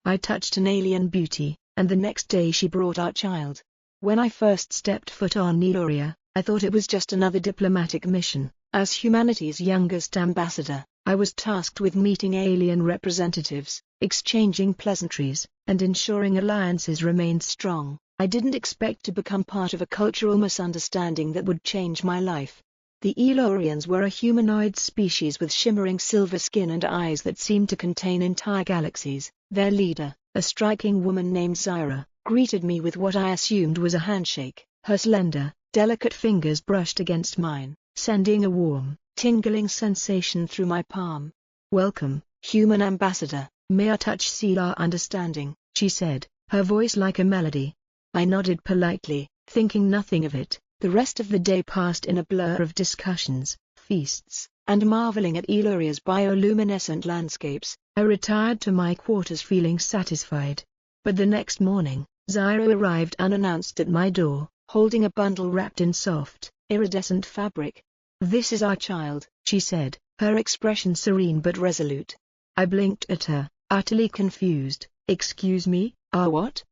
I touched an alien beauty, and the next day she brought our child. When I first stepped foot on Eloria, I thought it was just another diplomatic mission. As humanity's youngest ambassador, I was tasked with meeting alien representatives, exchanging pleasantries, and ensuring alliances remained strong. I didn't expect to become part of a cultural misunderstanding that would change my life. The Elorians were a humanoid species with shimmering silver skin and eyes that seemed to contain entire galaxies. Their leader, a striking woman named Zyra, greeted me with what I assumed was a handshake. Her slender, delicate fingers brushed against mine, sending a warm, tingling sensation through my palm. "Welcome, human ambassador. May I touch seal our understanding?" she said, her voice like a melody. I nodded politely, thinking nothing of it. The rest of the day passed in a blur of discussions, feasts, and marveling at Eloria's bioluminescent landscapes. I retired to my quarters feeling satisfied. But the next morning, Zyra arrived unannounced at my door, holding a bundle wrapped in soft, iridescent fabric. "This is our child," she said, her expression serene but resolute. I blinked at her, utterly confused. "Excuse me, our what?"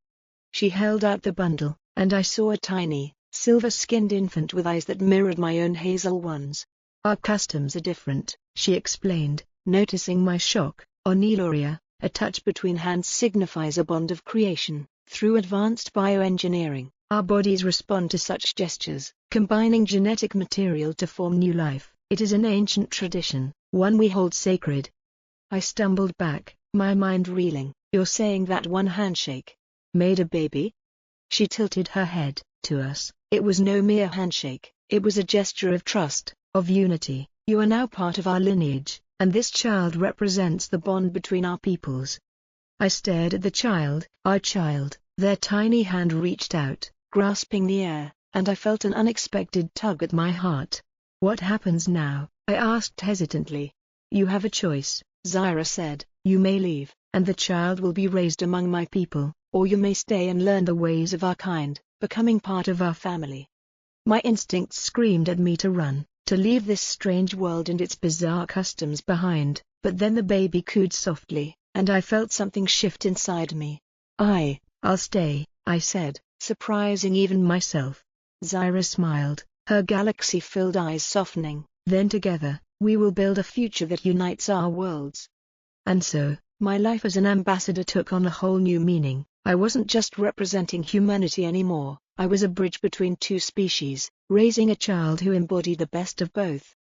She held out the bundle, and I saw a tiny, silver-skinned infant with eyes that mirrored my own hazel ones. "Our customs are different," she explained, noticing my shock. "On Eloria, a touch between hands signifies a bond of creation. Through advanced bioengineering, our bodies respond to such gestures, combining genetic material to form new life. It is an ancient tradition, one we hold sacred." I stumbled back, my mind reeling. "You're saying that one handshake made a baby?" She tilted her head. "To us, it was no mere handshake. It was a gesture of trust, of unity. You are now part of our lineage, and this child represents the bond between our peoples." I stared at the child, our child. Their tiny hand reached out, grasping the air, and I felt an unexpected tug at my heart. "What happens now?" I asked hesitantly. "You have a choice," Zyra said. "You may leave, and the child will be raised among my people, or you may stay and learn the ways of our kind, becoming part of our family." My instincts screamed at me to run, to leave this strange world and its bizarre customs behind, but then the baby cooed softly, and I felt something shift inside me. "I'll stay," I said, surprising even myself. Zyra smiled, her galaxy-filled eyes softening. "Then together, we will build a future that unites our worlds." And so, my life as an ambassador took on a whole new meaning. I wasn't just representing humanity anymore, I was a bridge between two species, raising a child who embodied the best of both.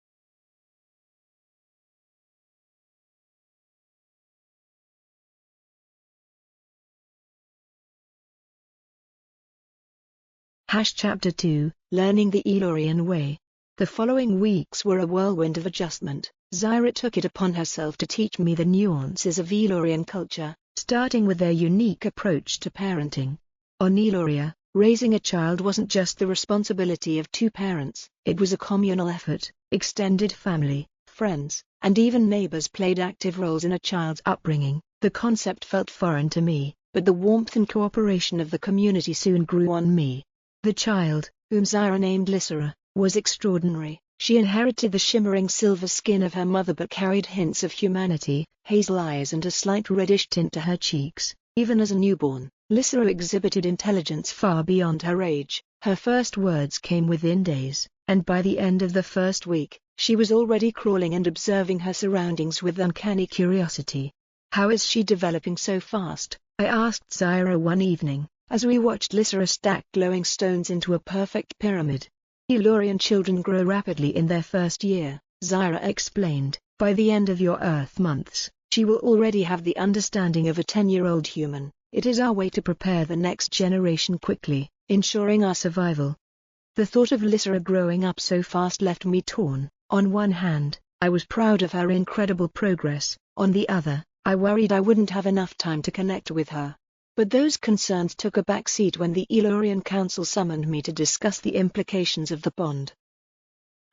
Chapter 2, Learning the Elorian Way. The following weeks were a whirlwind of adjustment. Zyra took it upon herself to teach me the nuances of Elorian culture, starting with their unique approach to parenting. On Eloria, raising a child wasn't just the responsibility of two parents, it was a communal effort. Extended family, friends, and even neighbors played active roles in a child's upbringing. The concept felt foreign to me, but the warmth and cooperation of the community soon grew on me. The child, whom Zyra named Lysera, was extraordinary. She inherited the shimmering silver skin of her mother but carried hints of humanity, hazel eyes and a slight reddish tint to her cheeks. Even as a newborn, Lysera exhibited intelligence far beyond her age. Her first words came within days, and by the end of the first week, she was already crawling and observing her surroundings with uncanny curiosity. "How is she developing so fast?" I asked Zyra one evening, as we watched Lysera stack glowing stones into a perfect pyramid. "Elorian children grow rapidly in their first year," Zyra explained. "By the end of your Earth months, she will already have the understanding of a 10-year-old human. It is our way to prepare the next generation quickly, ensuring our survival." The thought of Lysera growing up so fast left me torn. On one hand, I was proud of her incredible progress. On the other, I worried I wouldn't have enough time to connect with her. But those concerns took a back seat when the Elorian Council summoned me to discuss the implications of the bond.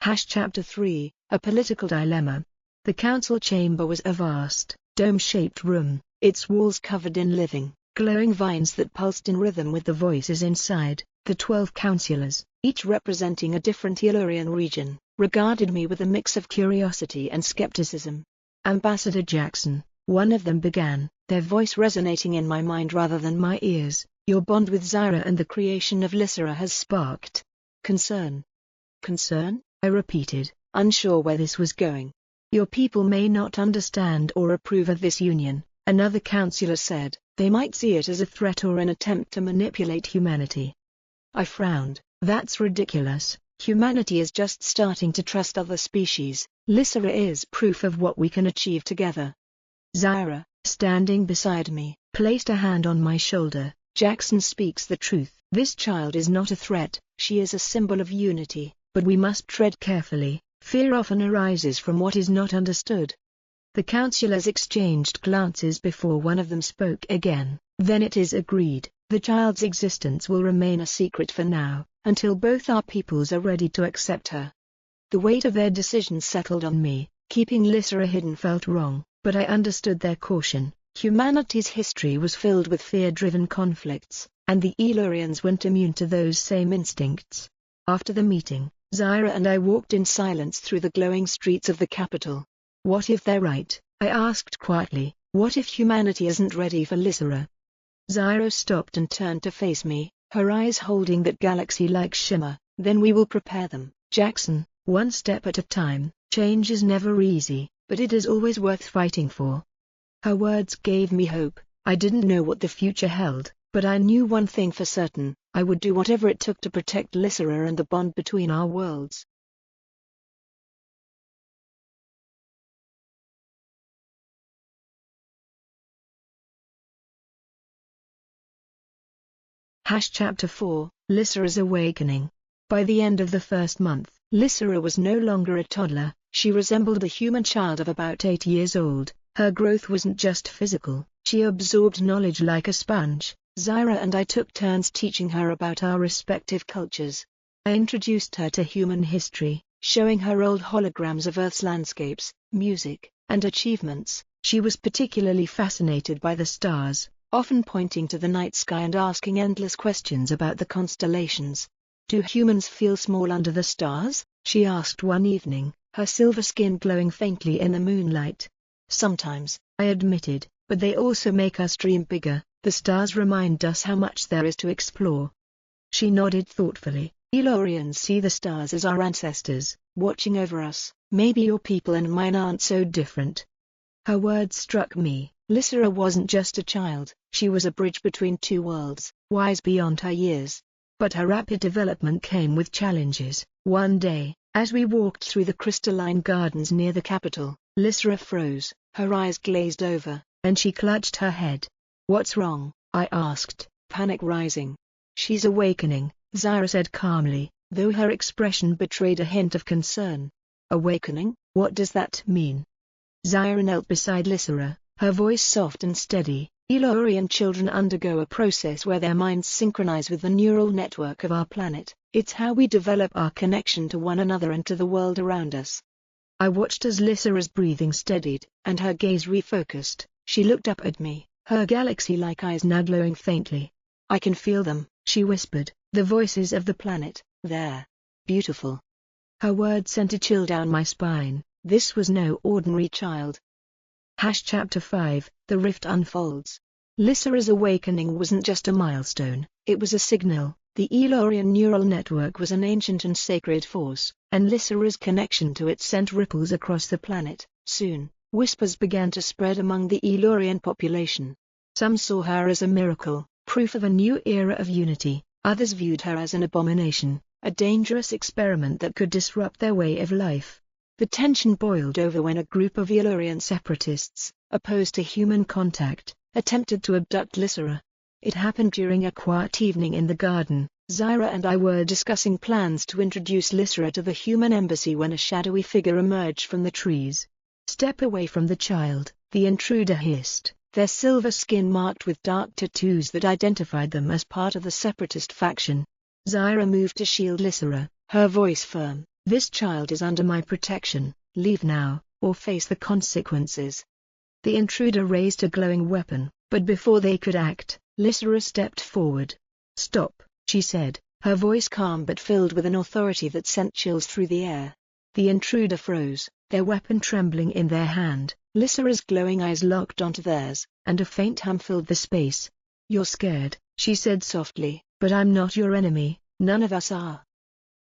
Chapter 3, A Political Dilemma. The council chamber was a vast, dome-shaped room, its walls covered in living, glowing vines that pulsed in rhythm with the voices inside. The 12 councillors, each representing a different Elorian region, regarded me with a mix of curiosity and skepticism. "Ambassador Jackson," one of them began, their voice resonating in my mind rather than my ears. Your bond with Zyra and the creation of Lysera has sparked concern. Concern? I repeated, unsure where this was going. Your people may not understand or approve of this union, another counselor said. They might see it as a threat or an attempt to manipulate humanity. I frowned. That's ridiculous. Humanity is just starting to trust other species. Lysera is proof of what we can achieve together. Zyra, standing beside me, placed a hand on my shoulder. Jackson speaks the truth. This child is not a threat. She is a symbol of unity, but we must tread carefully. Fear often arises from what is not understood. The counselors exchanged glances before one of them spoke again. Then it is agreed, the child's existence will remain a secret for now, until both our peoples are ready to accept her. The weight of their decision settled on me. Keeping Lysera hidden felt wrong, but I understood their caution. Humanity's history was filled with fear-driven conflicts, and the Elurians weren't immune to those same instincts. After the meeting, Zyra and I walked in silence through the glowing streets of the capital. What if they're right? I asked quietly. What if humanity isn't ready for Lysera? Zyra stopped and turned to face me, her eyes holding that galaxy-like shimmer. Then we will prepare them, Jackson, one step at a time. Change is never easy, but it is always worth fighting for. Her words gave me hope. I didn't know what the future held, but I knew one thing for certain. I would do whatever it took to protect Lysera and the bond between our worlds. Chapter 4, Lysera's Awakening. By the end of the first month, Lysera was no longer a toddler. She resembled a human child of about 8 years old. Her growth wasn't just physical, she absorbed knowledge like a sponge. Zyra and I took turns teaching her about our respective cultures. I introduced her to human history, showing her old holograms of Earth's landscapes, music, and achievements. She was particularly fascinated by the stars, often pointing to the night sky and asking endless questions about the constellations. Do humans feel small under the stars? She asked one evening, her silver skin glowing faintly in the moonlight. Sometimes, I admitted, but they also make us dream bigger. The stars remind us how much there is to explore. She nodded thoughtfully. Elurians see the stars as our ancestors, watching over us. Maybe your people and mine aren't so different. Her words struck me. Lysera wasn't just a child, she was a bridge between two worlds, wise beyond her years. But her rapid development came with challenges. One day, as we walked through the crystalline gardens near the capital, Lysera froze, her eyes glazed over, and she clutched her head. What's wrong? I asked, panic rising. She's awakening, Zyra said calmly, though her expression betrayed a hint of concern. Awakening? What does that mean? Zyra knelt beside Lysera, her voice soft and steady. Elurian children undergo a process where their minds synchronize with the neural network of our planet. It's how we develop our connection to one another and to the world around us. I watched as Lysera's breathing steadied, and her gaze refocused. She looked up at me, her galaxy-like eyes now glowing faintly. I can feel them, she whispered, the voices of the planet. They're beautiful. Her words sent a chill down my spine. This was no ordinary child. Chapter 5, The Rift Unfolds. Lysera's awakening wasn't just a milestone, it was a signal. The Elurian neural network was an ancient and sacred force, and Lysera's connection to it sent ripples across the planet. Soon, whispers began to spread among the Elurian population. Some saw her as a miracle, proof of a new era of unity. Others viewed her as an abomination, a dangerous experiment that could disrupt their way of life. The tension boiled over when a group of Elurian separatists, opposed to human contact, attempted to abduct Lysera. It happened during a quiet evening in the garden. Zyra and I were discussing plans to introduce Lysera to the human embassy when a shadowy figure emerged from the trees. Step away from the child, the intruder hissed, their silver skin marked with dark tattoos that identified them as part of the separatist faction. Zyra moved to shield Lysera, her voice firm. This child is under my protection, leave now, or face the consequences. The intruder raised a glowing weapon, but before they could act, Lysera stepped forward. Stop, she said, her voice calm but filled with an authority that sent chills through the air. The intruder froze, their weapon trembling in their hand. Lysera's glowing eyes locked onto theirs, and a faint hum filled the space. "You're scared," she said softly, "but I'm not your enemy, none of us are."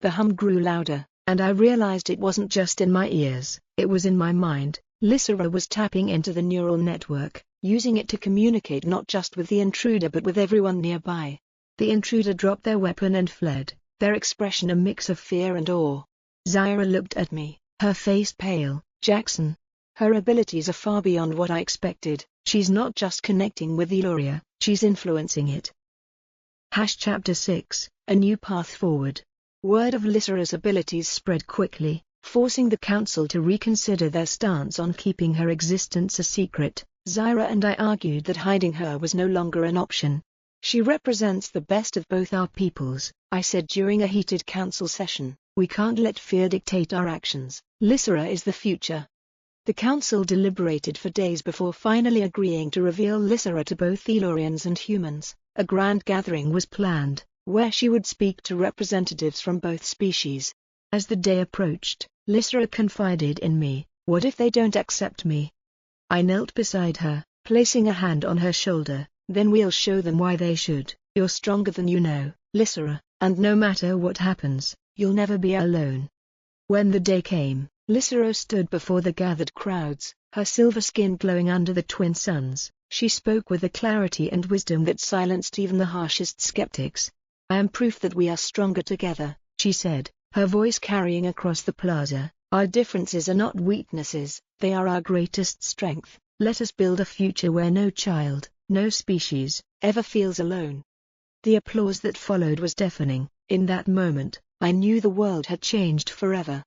The hum grew louder, and I realized it wasn't just in my ears, it was in my mind. Lysera was tapping into the neural network, using it to communicate not just with the intruder but with everyone nearby. The intruder dropped their weapon and fled, their expression a mix of fear and awe. Zaira looked at me, her face pale. "Jackson. Her abilities are far beyond what I expected. She's not just connecting with Eloria, she's influencing it." Chapter 6, A New Path Forward. Word of Lysera's abilities spread quickly, forcing the council to reconsider their stance on keeping her existence a secret. Zaira and I argued that hiding her was no longer an option. "She represents the best of both our peoples," I said during a heated council session. "We can't let fear dictate our actions. Lysera is the future." The council deliberated for days before finally agreeing to reveal Lysera to both Elorians and humans. A grand gathering was planned, where she would speak to representatives from both species. As the day approached, Lysera confided in me, "What if they don't accept me?" I knelt beside her, placing a hand on her shoulder. "Then we'll show them why they should. You're stronger than you know, Lysera, and no matter what happens, you'll never be alone." When the day came, Lysera stood before the gathered crowds, her silver skin glowing under the twin suns. She spoke with a clarity and wisdom that silenced even the harshest skeptics. "I am proof that we are stronger together," she said, her voice carrying across the plaza. "Our differences are not weaknesses, they are our greatest strength. Let us build a future where no child, no species, ever feels alone." The applause that followed was deafening. In that moment, I knew the world had changed forever.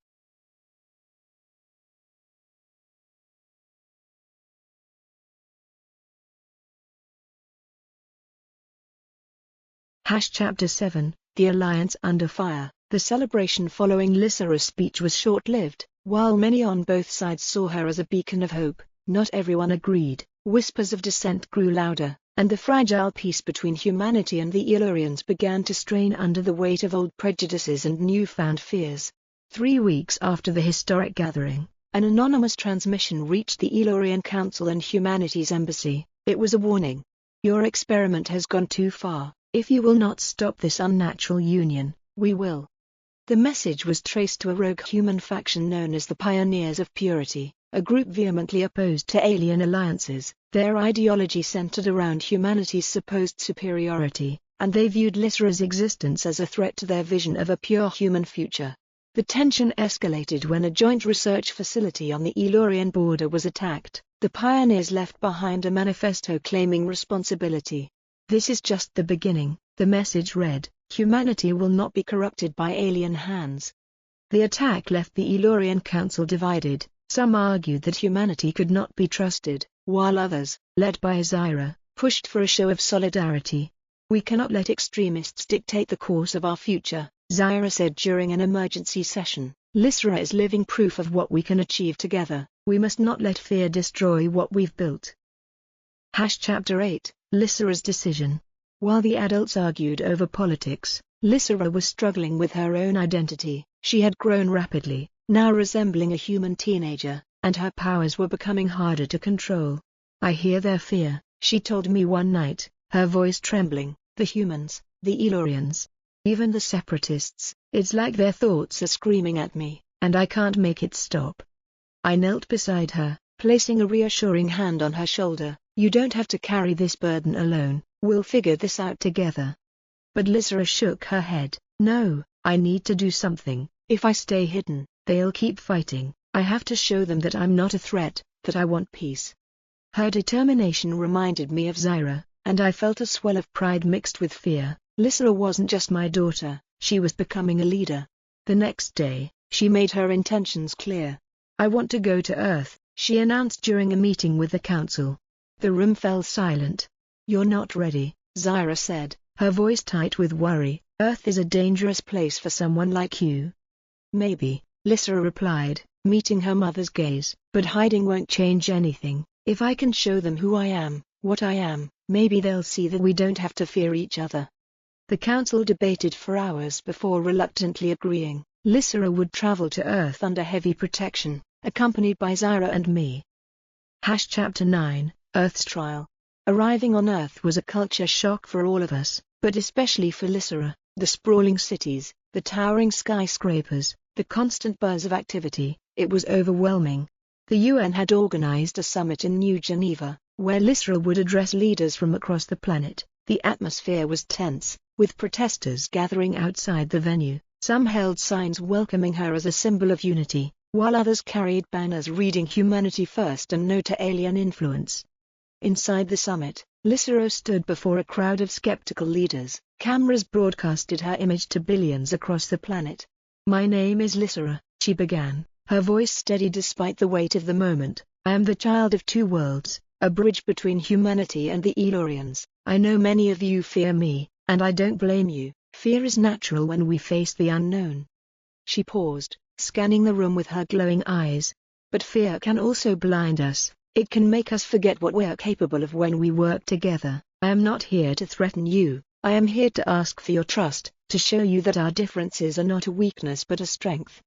Chapter 7, The Alliance Under Fire. The celebration following Lysera's speech was short-lived. While many on both sides saw her as a beacon of hope, not everyone agreed. Whispers of dissent grew louder, and the fragile peace between humanity and the Elorians began to strain under the weight of old prejudices and newfound fears. 3 weeks after the historic gathering, an anonymous transmission reached the Elorian Council and Humanity's embassy. It was a warning. "Your experiment has gone too far. If you will not stop this unnatural union, we will." The message was traced to a rogue human faction known as the Pioneers of Purity, a group vehemently opposed to alien alliances. Their ideology centered around humanity's supposed superiority, and they viewed Lysera's existence as a threat to their vision of a pure human future. The tension escalated when a joint research facility on the Elorian border was attacked. The pioneers left behind a manifesto claiming responsibility. "This is just the beginning," the message read. "Humanity will not be corrupted by alien hands." The attack left the Elorian Council divided. Some argued that humanity could not be trusted, while others, led by Zaira, pushed for a show of solidarity. "We cannot let extremists dictate the course of our future," Zaira said during an emergency session. "Lysera is living proof of what we can achieve together. We must not let fear destroy what we've built." Chapter 8, Lysera's Decision. While the adults argued over politics, Lysera was struggling with her own identity. She had grown rapidly, now resembling a human teenager, and her powers were becoming harder to control. "I hear their fear," she told me one night, her voice trembling. "The humans, the Elorians, even the separatists, it's like their thoughts are screaming at me, and I can't make it stop." I knelt beside her, placing a reassuring hand on her shoulder. "You don't have to carry this burden alone, we'll figure this out together." But Lysera shook her head. "No, I need to do something. If I stay hidden, they'll keep fighting. I have to show them that I'm not a threat, that I want peace." Her determination reminded me of Zaira, and I felt a swell of pride mixed with fear. Lysera wasn't just my daughter, she was becoming a leader. The next day, she made her intentions clear. "I want to go to Earth," she announced during a meeting with the council. The room fell silent. "You're not ready," Zaira said, her voice tight with worry. "Earth is a dangerous place for someone like you." "Maybe," Lysera replied, meeting her mother's gaze, "but hiding won't change anything. If I can show them who I am, what I am, maybe they'll see that we don't have to fear each other." The council debated for hours before reluctantly agreeing. Lysera would travel to Earth under heavy protection, accompanied by Zaira and me. Chapter 9, Earth's Trial. Arriving on Earth was a culture shock for all of us, but especially for Lysera. The sprawling cities, the towering skyscrapers, the constant buzz of activity, it was overwhelming. The UN had organized a summit in New Geneva, where Lysera would address leaders from across the planet. The atmosphere was tense, with protesters gathering outside the venue. Some held signs welcoming her as a symbol of unity, while others carried banners reading "Humanity First" and "No to Alien Influence." Inside the summit, Lysera stood before a crowd of skeptical leaders. Cameras broadcasted her image to billions across the planet. "My name is Lysera," she began, her voice steady despite the weight of the moment. "I am the child of two worlds, a bridge between humanity and the Elorians. I know many of you fear me, and I don't blame you. Fear is natural when we face the unknown." She paused, scanning the room with her glowing eyes. "But fear can also blind us. It can make us forget what we're capable of when we work together. I am not here to threaten you. I am here to ask for your trust, to show you that our differences are not a weakness but a strength."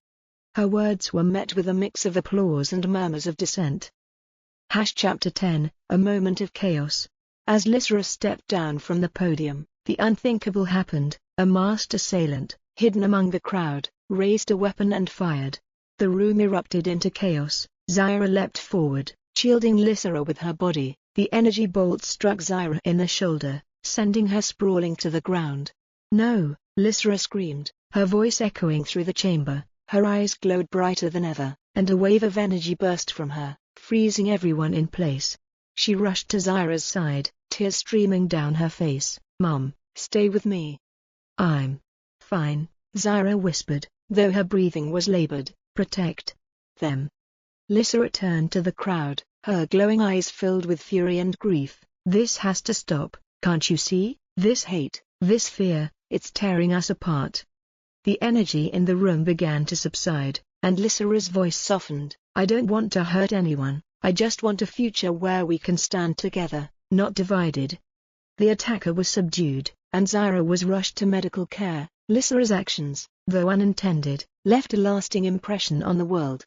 Her words were met with a mix of applause and murmurs of dissent. Chapter 10, A Moment of Chaos. As Lysera stepped down from the podium, the unthinkable happened. A masked assailant, hidden among the crowd, raised a weapon and fired. The room erupted into chaos. Zyra leapt forward, shielding Lysera with her body. The energy bolt struck Zyra in the shoulder, sending her sprawling to the ground. "No!" Lysera screamed, her voice echoing through the chamber. Her eyes glowed brighter than ever, and a wave of energy burst from her, freezing everyone in place. She rushed to Zyra's side, tears streaming down her face. "Mom, stay with me." "I'm fine," Zyra whispered, though her breathing was labored. "Protect them." Lysera turned to the crowd, her glowing eyes filled with fury and grief. "This has to stop, can't you see? This hate, this fear, it's tearing us apart." The energy in the room began to subside, and Lysera's voice softened. "I don't want to hurt anyone, I just want a future where we can stand together, not divided." The attacker was subdued, and Zyra was rushed to medical care. Lysera's actions, though unintended, left a lasting impression on the world.